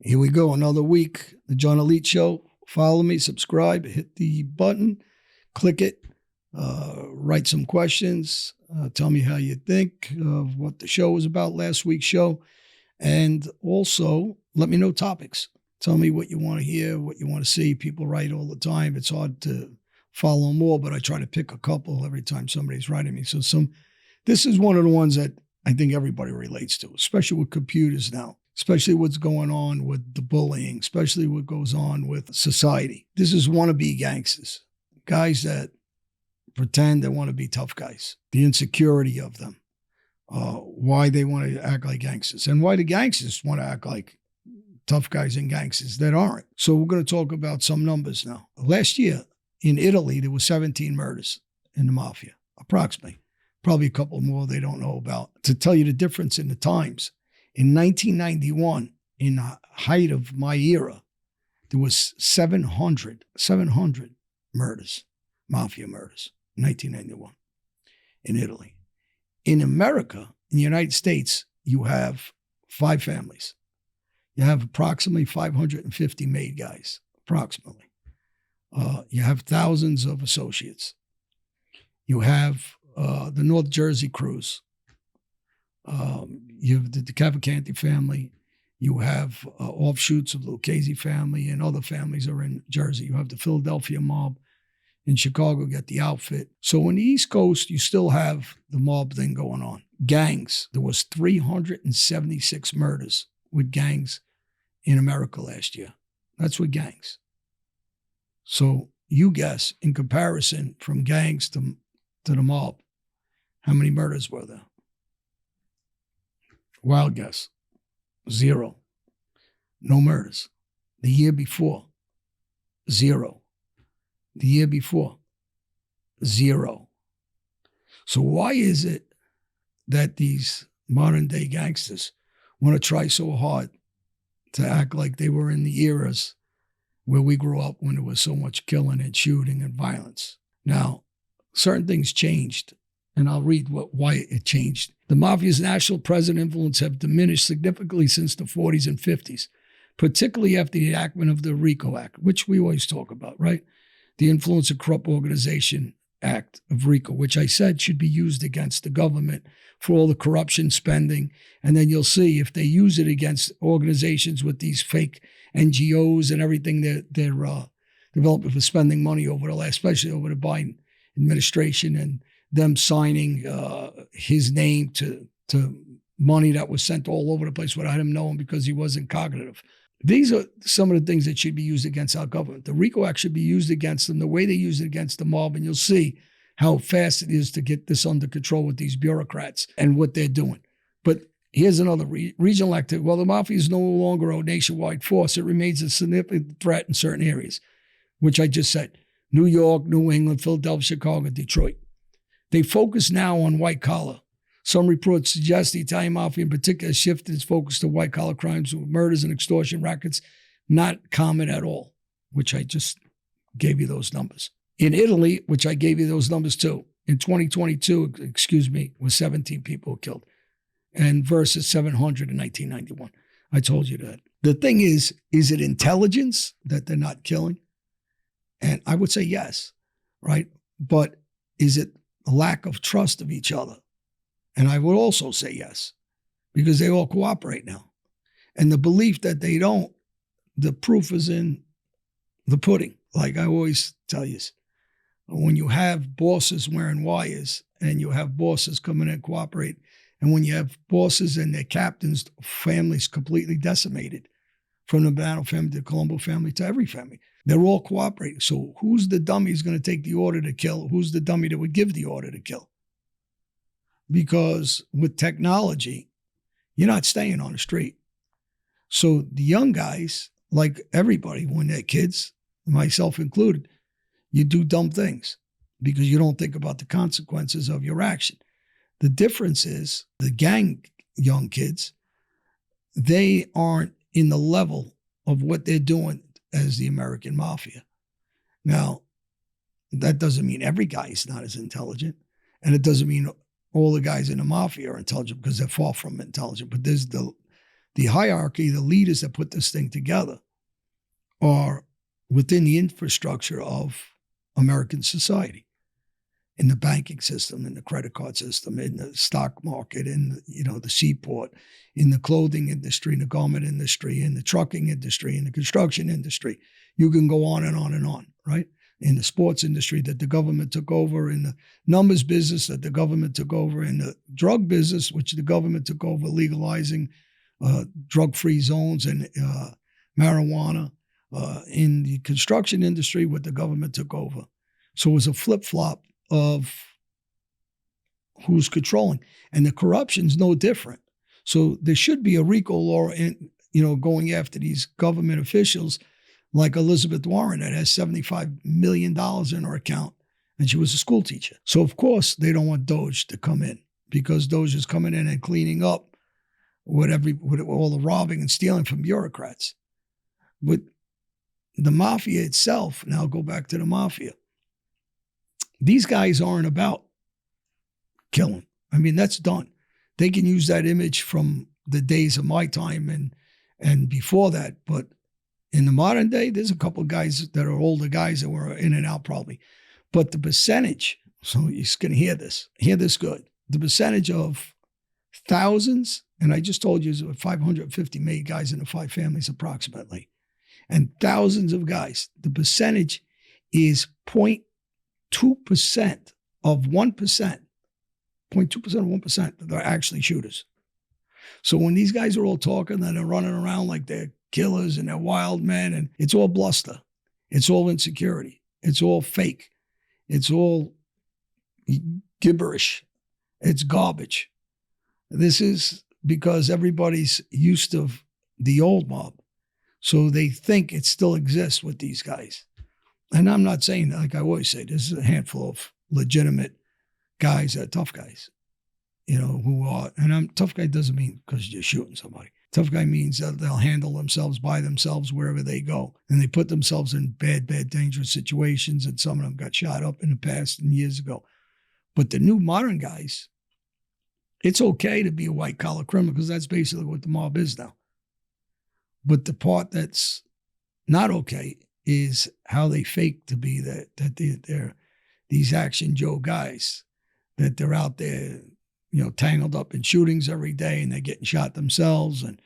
Here we go, another week. The John Alite Show. Follow me, subscribe, hit the button, click it, write some questions, tell me how you think of what the show was about, last week's show, and also let me know topics. Tell me what you want to hear, what you want to see. People write all the time. It's hard to follow them all, but I try to pick a couple every time somebody's writing me. So this is one of the ones that I think everybody relates to, especially with computers now, especially what's going on with the bullying, especially what goes on with society. This is wannabe gangsters, guys that pretend they want to be tough guys, the insecurity of them, why they want to act like gangsters, and why the gangsters want to act like tough guys and gangsters that aren't. So we're going to talk about some numbers now. Last year in Italy, there were 17 murders in the Mafia, approximately. Probably a couple more they don't know about. To tell you the difference in the times, in 1991, in the height of my era, there was 700 murders, Mafia murders, in 1991 in Italy. In America, in the United States, you have 5 families. You have approximately 550 made guys, approximately. You have thousands of associates. You have the North Jersey crews. You have the Cavalcanti family. You have offshoots of the Lucchese family, and other families are in Jersey. You have the Philadelphia mob. In Chicago, you get the outfit. So on the East Coast, you still have the mob thing going on. Gangs. There was 376 murders with gangs in America last year. That's with gangs. So you guess, in comparison from gangs to the mob, how many murders were there? Wild guess. 0. No murders. The year before, 0. The year before, 0. So why is it that these modern day gangsters want to try so hard to act like they were in the eras where we grew up, when there was so much killing and shooting and violence? Now, certain things changed, and I'll read why it changed. The Mafia's national presence and influence have diminished significantly since the 40s and 50s, particularly after the enactment of the RICO Act, which we always talk about, right? The Influence of Corrupt Organization Act of RICO, which I said should be used against the government for all the corruption spending. And then you'll see if they use it against organizations with these fake NGOs and everything that they're developing for spending money over the last, especially over the Biden administration, and them signing his name to money that was sent all over the place without him knowing, because he wasn't cognitive. These are some of the things that should be used against our government. The RICO Act should be used against them the way they use it against the mob, and you'll see how fast it is to get this under control with these bureaucrats and what they're doing. But here's another regional activity. While the Mafia is no longer a nationwide force, it remains a significant threat in certain areas, which I just said: New York, New England, Philadelphia, Chicago, Detroit. They focus now on white collar. Some reports suggest the Italian Mafia in particular shifted its focus to white-collar crimes with murders and extortion rackets, not common at all, which I just gave you those numbers. In Italy, which I gave you those numbers too, in 2022, was 17 people killed, and versus 700 in 1991. I told you that. The thing is it intelligence that they're not killing? And I would say yes, right? But is it a lack of trust of each other? And I would also say yes, because they all cooperate now. And the belief that they don't, the proof is in the pudding. Like I always tell you, when you have bosses wearing wires and you have bosses coming in and cooperate, and when you have bosses and their captains' families completely decimated, from the Banano family to the Colombo family to every family, they're all cooperating. So who's the dummy who's going to take the order to kill? Who's the dummy that would give the order to kill? Because with technology, you're not staying on the street. So the young guys, like everybody, when they're kids, myself included, you do dumb things because you don't think about the consequences of your action. The difference is the gang young kids, they aren't in the level of what they're doing as the American Mafia. Now, that doesn't mean every guy is not as intelligent, and it doesn't mean all the guys in the Mafia are intelligent, because they're far from intelligent. But there's the the hierarchy, the leaders that put this thing together are within the infrastructure of American society, in the banking system, in the credit card system, in the stock market, in the seaport, in the clothing industry, in the garment industry, in the trucking industry, in the construction industry. You can go on and on and on, right? In the sports industry that the government took over, in the numbers business that the government took over, in the drug business, which the government took over, legalizing drug-free zones and marijuana, in the construction industry, what the government took over. So it was a flip-flop of who's controlling. And the corruption's no different. So there should be a RICO law going after these government officials like Elizabeth Warren that has $75 million in her account, and she was a school teacher. So of course they don't want Doge to come in, because Doge is coming in and cleaning up with all the robbing and stealing from bureaucrats. But the mafia itself, now go back to the mafia. These guys aren't about killing. I mean, that's done. They can use that image from the days of my time and before that. But in the modern day, there's a couple of guys that are older guys that were in and out probably. But the percentage, so you're going to hear this good. The percentage of thousands, and I just told you there's 550 made guys in the 5 families approximately, and thousands of guys, the percentage is 0.2% of 1%, 0.2% of 1% that are actually shooters. So when these guys are all talking and they're running around like they're killers and they're wild men, and it's all bluster, it's all insecurity, it's all fake, it's all gibberish, it's garbage. This is because everybody's used to the old mob. So they think it still exists with these guys. And I'm not saying, like I always say, this is a handful of legitimate guys that are tough guys, who are, and tough guy doesn't mean because you're shooting somebody. Tough guy means that they'll handle themselves by themselves wherever they go. And they put themselves in bad, dangerous situations. And some of them got shot up in the past and years ago. But the new modern guys, it's okay to be a white collar criminal because that's basically what the mob is now. But the part that's not okay is how they fake to be that they're these action Joe guys, that they're out there, tangled up in shootings every day and they're getting shot themselves. And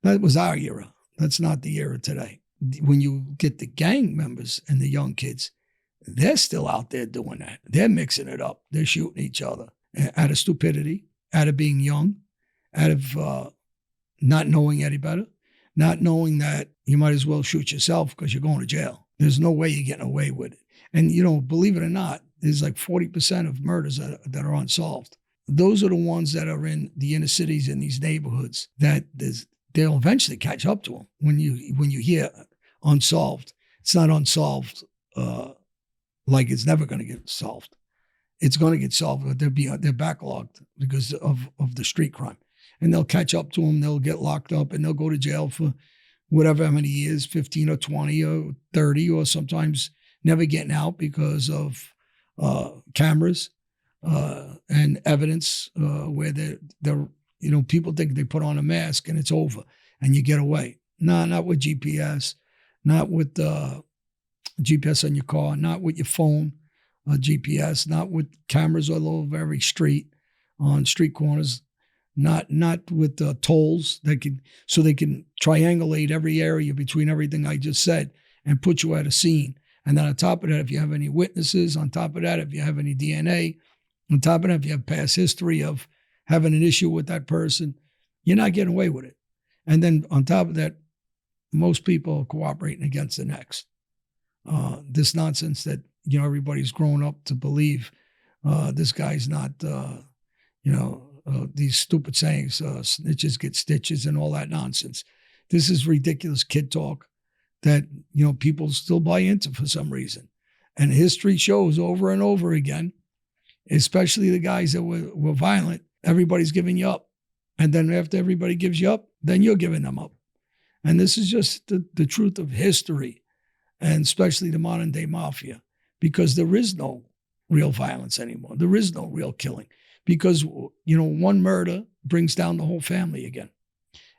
that was our era. That's not the era today. When you get the gang members and the young kids, they're still out there doing that. They're mixing it up. They're shooting each other out of stupidity, out of being young, out of not knowing any better, not knowing that you might as well shoot yourself because you're going to jail. There's no way you're getting away with it. And, believe it or not, there's like 40% of murders that are unsolved. Those are the ones that are in the inner cities in these neighborhoods that they'll eventually catch up to them. When you hear unsolved, it's not unsolved like it's never going to get solved. It's going to get solved, but they're backlogged because of the street crime. And they'll catch up to them, they'll get locked up, and they'll go to jail for whatever, how many years, 15 or 20 or 30, or sometimes never getting out because of cameras and evidence where they're people think they put on a mask and it's over and you get away. No, not with GPS, not with GPS on your car, not with your phone, GPS, not with cameras all over every street, on street corners, not with tolls they can triangulate every area between everything I just said and put you at a scene. And then on top of that, if you have any witnesses, on top of that, if you have any DNA, on top of that, if you have past history of having an issue with that person, you're not getting away with it. And then on top of that, most people are cooperating against the next. This nonsense that, everybody's grown up to believe this guy's not, these stupid sayings, snitches get stitches and all that nonsense. This is ridiculous kid talk that, people still buy into for some reason. And history shows over and over again, especially the guys that were violent, everybody's giving you up. And then after everybody gives you up, then you're giving them up. And this is just the truth of history, and especially the modern day mafia, because there is no real violence anymore. There is no real killing because, one murder brings down the whole family again.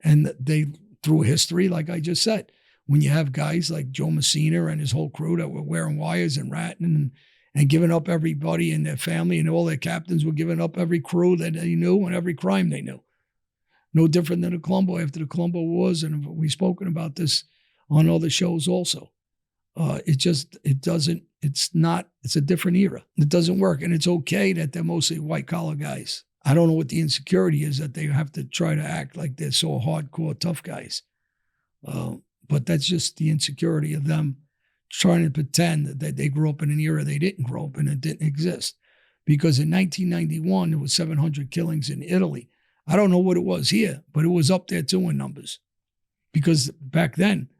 And they, through history, like I just said, when you have guys like Joe Messina and his whole crew that were wearing wires and ratting and giving up everybody in their family, and all their captains were giving up every crew that they knew and every crime they knew. No different than the Colombo after the Colombo Wars, and we've spoken about this on other shows also. It's a different era. It doesn't work, and it's okay that they're mostly white-collar guys. I don't know what the insecurity is that they have to try to act like they're so hardcore tough guys. But that's just the insecurity of them trying to pretend that they grew up in an era they didn't grow up in and didn't exist. Because in 1991, there was 700 killings in Italy. I don't know what it was here, but it was up there too in numbers. Because back then,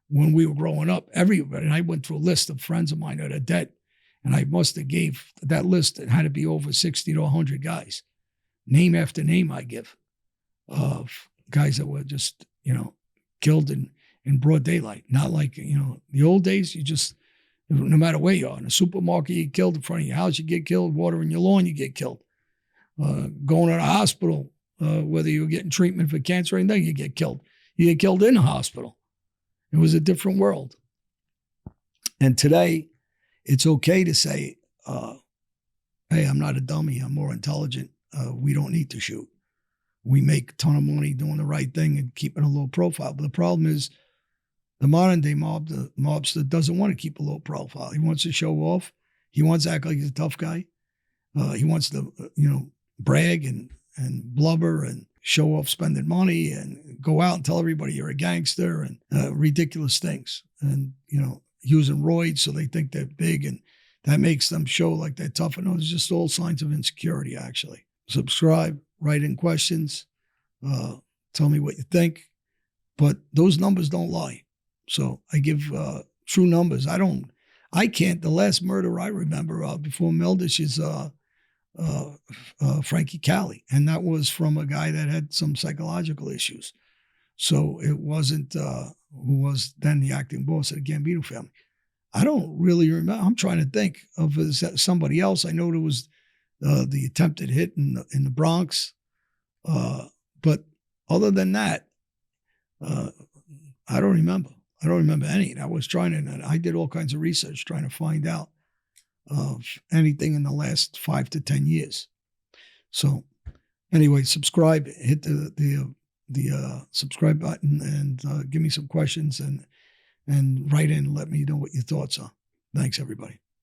when we were growing up, everybody, and I went through a list of friends of mine that are dead, and I must have gave that list, it had to be over 60 to 100 guys. Name after name I give of guys that were just, killed in broad daylight. Not like, the old days, you just, no matter where you are, in a supermarket, you get killed, in front of your house, you get killed, watering your lawn, you get killed. Going to the hospital, whether you're getting treatment for cancer or anything, you get killed. You get killed in the hospital. It was a different world. And today, it's okay to say, hey, I'm not a dummy, I'm more intelligent. We don't need to shoot. We make a ton of money doing the right thing and keeping a low profile. But the problem is the modern day the mobster doesn't want to keep a low profile. He wants to show off. He wants to act like he's a tough guy. He wants to, brag and blubber and show off spending money and go out and tell everybody you're a gangster and ridiculous things. And, using roids so they think they're big, and that makes them show like they're tough. And it's just all signs of insecurity, actually. Subscribe, write in questions, tell me what you think. But those numbers don't lie. So I give true numbers. The last murder I remember before Mildish is Frankie Cali. And that was from a guy that had some psychological issues. So it wasn't who was then the acting boss of the Gambino family. I don't really remember. I'm trying to think of somebody else. I know there was the attempted hit in the Bronx. But other than that, I don't remember. I don't remember any. I did all kinds of research trying to find out of anything in the last 5 to 10 years. So anyway, subscribe, hit the subscribe button, and give me some questions and write in and let me know what your thoughts are. Thanks, everybody.